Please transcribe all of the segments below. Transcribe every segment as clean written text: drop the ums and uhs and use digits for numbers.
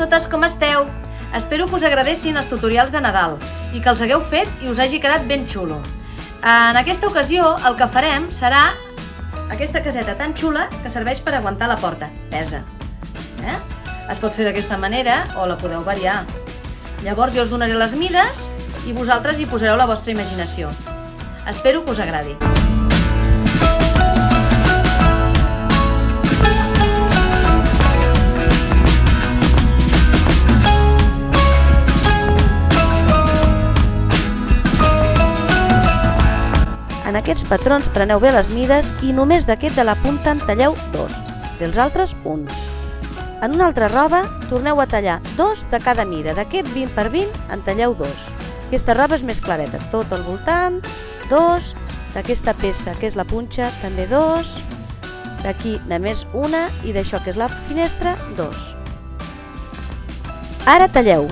totes, com esteu? Espero que us agradessin els tutorials de Nadal i que els hagueu fet i us hagi quedat ben xulo. En aquesta ocasió el que farem serà aquesta caseta tan xula que serveix per aguantar la porta. Pesa. Es pot fer d'aquesta manera o la podeu variar. Llavors jo us donaré les mides i vosaltres hi posareu la vostra imaginació. Espero que us agradi. En aquests patrons preneu bé les mides i només d'aquest de la punta en talleu 2, dels altres 1. En una altra roba torneu a tallar 2 de cada mida, d'aquest 20 per 20 en talleu 2. Aquesta roba és més clareta, tot al voltant, 2, d'aquesta peça que és la punxa també 2, d'aquí només una i d'això que és la finestra 2. Ara talleu.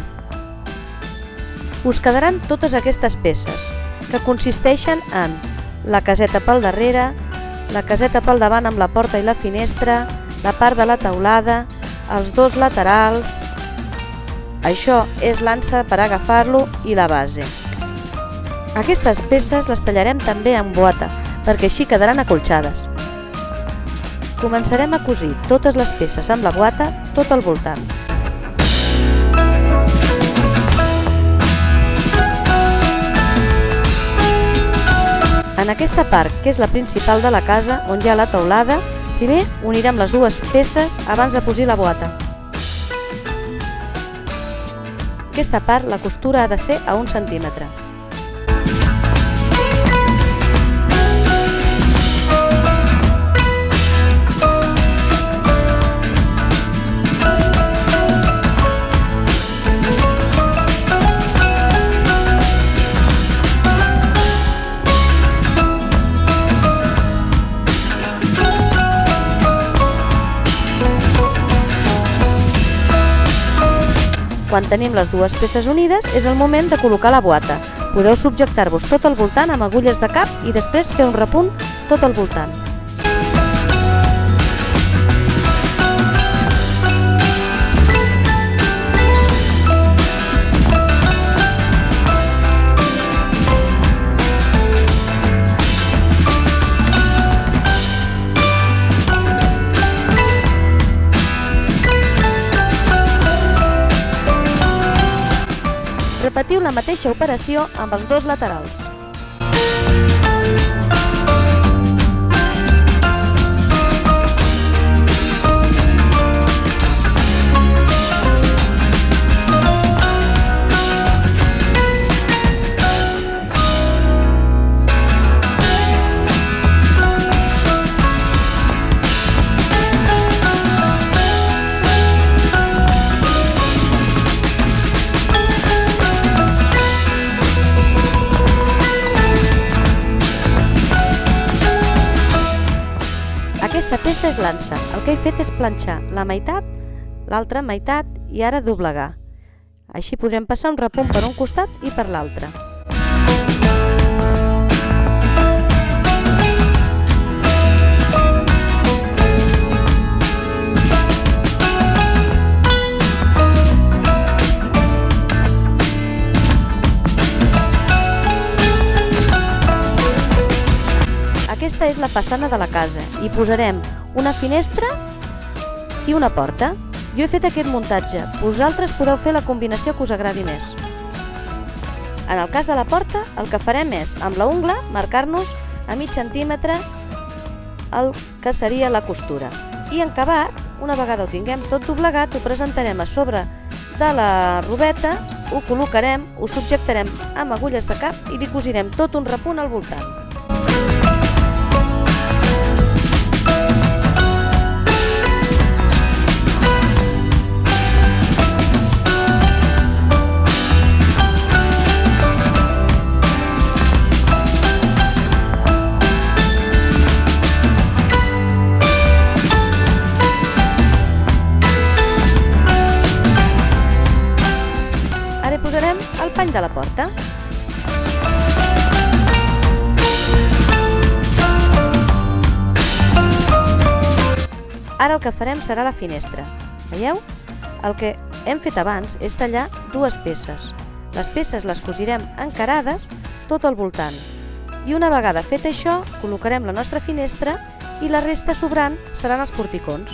Us quedaran totes aquestes peces que consisteixen en la caseta pel darrere, la caseta pel davant amb la porta i la finestra, la part de la teulada, els dos laterals. Això és l'ansa per agafar-lo i la base. Aquestes peces les tallarem també amb bota, perquè així quedaran acolxades. Començarem a cosir totes les peces amb la bota tot al voltant. En aquesta part, que és la principal de la casa, on hi ha la teulada, primer unirem les dues peces abans de posar la bota. Aquesta part, la costura ha de ser a 1 centímetre. Quan tenim les dues peces unides, és el moment de col·locar la bota. Podeu subjectar-vos tot al voltant amb agulles de cap i després fer un repunt tot al voltant. Repetiu la mateixa operació amb els dos laterals. Aquesta peça és l'ansa. El que he fet és planxar la meitat, l'altra meitat i ara doblegar. Així podrem passar un repunt per un costat i per l'altre. Aquesta és la façana de la casa. Hi posarem una finestra i una porta. Jo he fet aquest muntatge. Vosaltres podeu fer la combinació que us agradi més. En el cas de la porta, el que farem és, amb la ungla, marcar-nos a mig centímetre el que seria la costura. I en acabat, una vegada ho tinguem tot doblegat, ho presentarem a sobre de la robeta, ho col·locarem, ho subjectarem amb agulles de cap i li cosirem tot un repunt al voltant. Posarem el pany de la porta. Ara el que farem serà la finestra. Veieu? El que hem fet abans és tallar dues peces. Les peces les cosirem encarades tot al voltant. I una vegada fet això, col·locarem la nostra finestra i la resta sobrant seran els porticons.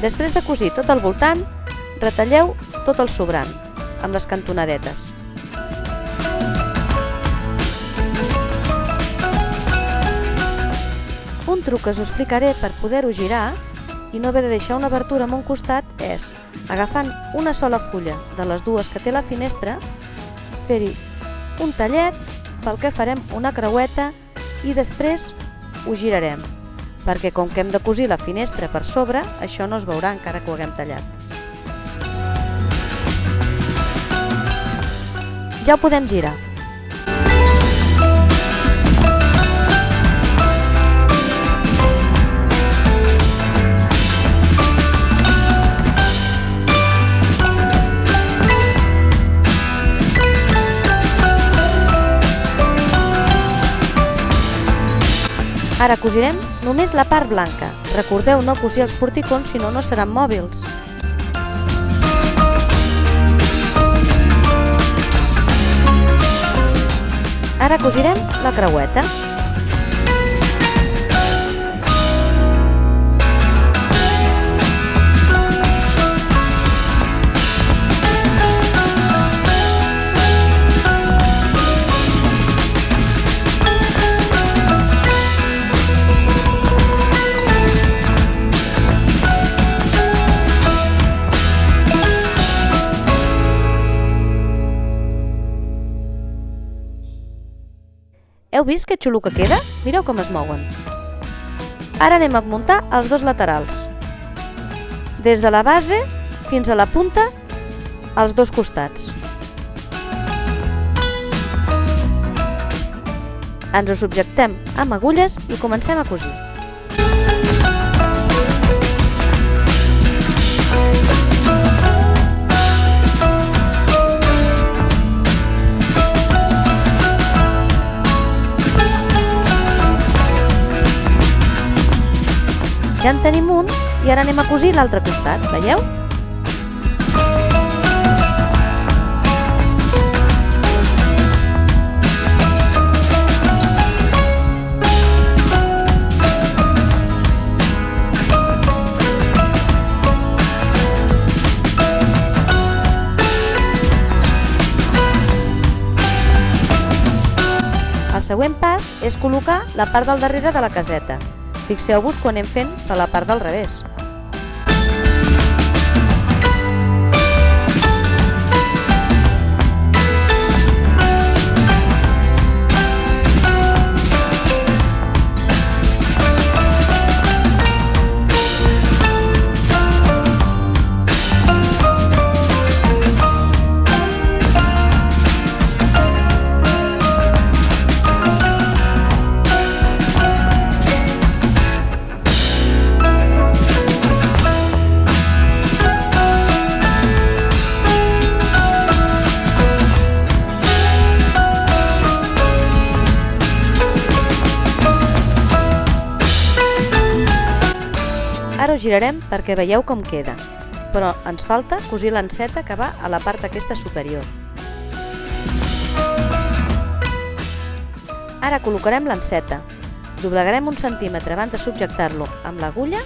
Després de cosir tot el voltant, retalleu tot el sobrant, amb les cantonadetes. Un truc que us explicaré per poder-ho girar i no haver de deixar una obertura en un costat és, agafant una sola fulla de les dues que té la finestra, fer-hi un tallet pel que farem una creueta i després ho girarem, perquè com que hem de cosir la finestra per sobre, això no es veurà encara que ho haguem tallat. Ja ho podem girar. Ara cosirem només la part blanca. Recordeu no cosir els porticons, si no, no seran mòbils. Ara cosirem la creueta. Heu vist que xulo que queda? Mireu com es mouen. Ara anem a muntar els dos laterals. Des de la base fins a la punta, als dos costats. Ens ho subjectem amb agulles i comencem a cosir. Ja en tenim un i ara anem a cosir l'altre costat, veieu? El següent pas és col·locar la part del darrere de la caseta. Fixeu-vos quan anem fent per la part del revés. Ara ho girarem perquè veieu com queda, però ens falta cosir l'enceta que va a la part aquesta superior. Ara col·locarem l'enceta, doblegarem 1 centímetre abans de subjectar-lo amb l'agulla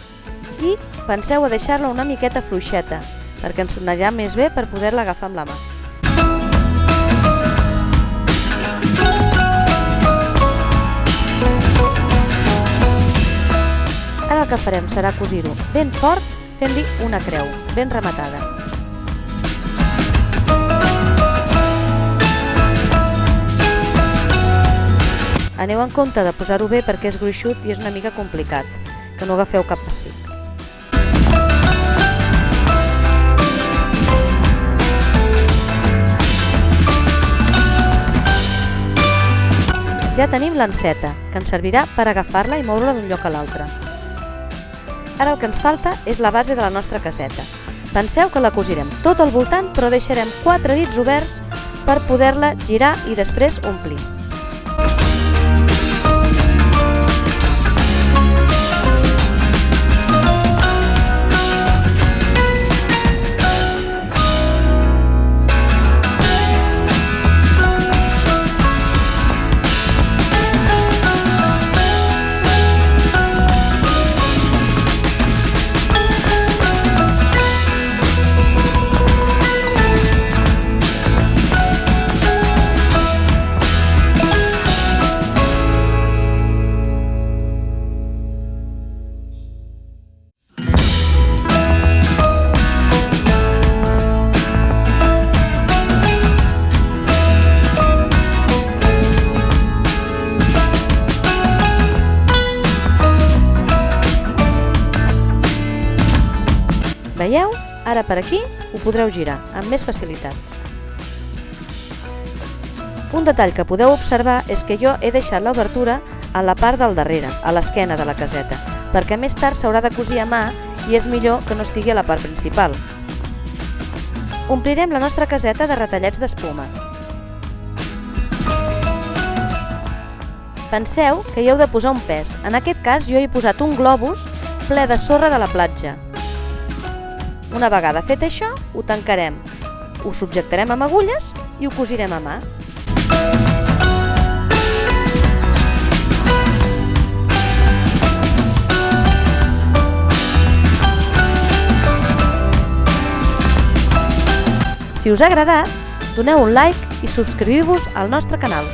i penseu a deixar-la una miqueta fluixeta, perquè ens anirà més bé per poder-la agafar amb la mà. Ara el que farem serà cosir-ho ben fort, fent-li una creu, ben rematada. Aneu en compte de posar-ho bé perquè és gruixut i és una mica complicat, que no agafeu cap pessic. Ja tenim l'enceta, que ens servirà per agafar-la i moure-la d'un lloc a l'altre. Ara el que ens falta és la base de la nostra caseta. Penseu que la cosirem tot al voltant, però deixarem 4 dits oberts per poder-la girar i després omplir. Veieu? Ara per aquí ho podreu girar amb més facilitat. Un detall que podeu observar és que jo he deixat l'obertura a la part del darrere, a l'esquena de la caseta, perquè més tard s'haurà de cosir a mà i és millor que no estigui a la part principal. Omplirem la nostra caseta de retallets d'espuma. Penseu que hi heu de posar un pes. En aquest cas jo he posat un globus ple de sorra de la platja. Una vegada fet això, ho tancarem, ho subjectarem amb agulles i ho cosirem a mà. Si us ha agradat, doneu un like i subscriviu-vos al nostre canal.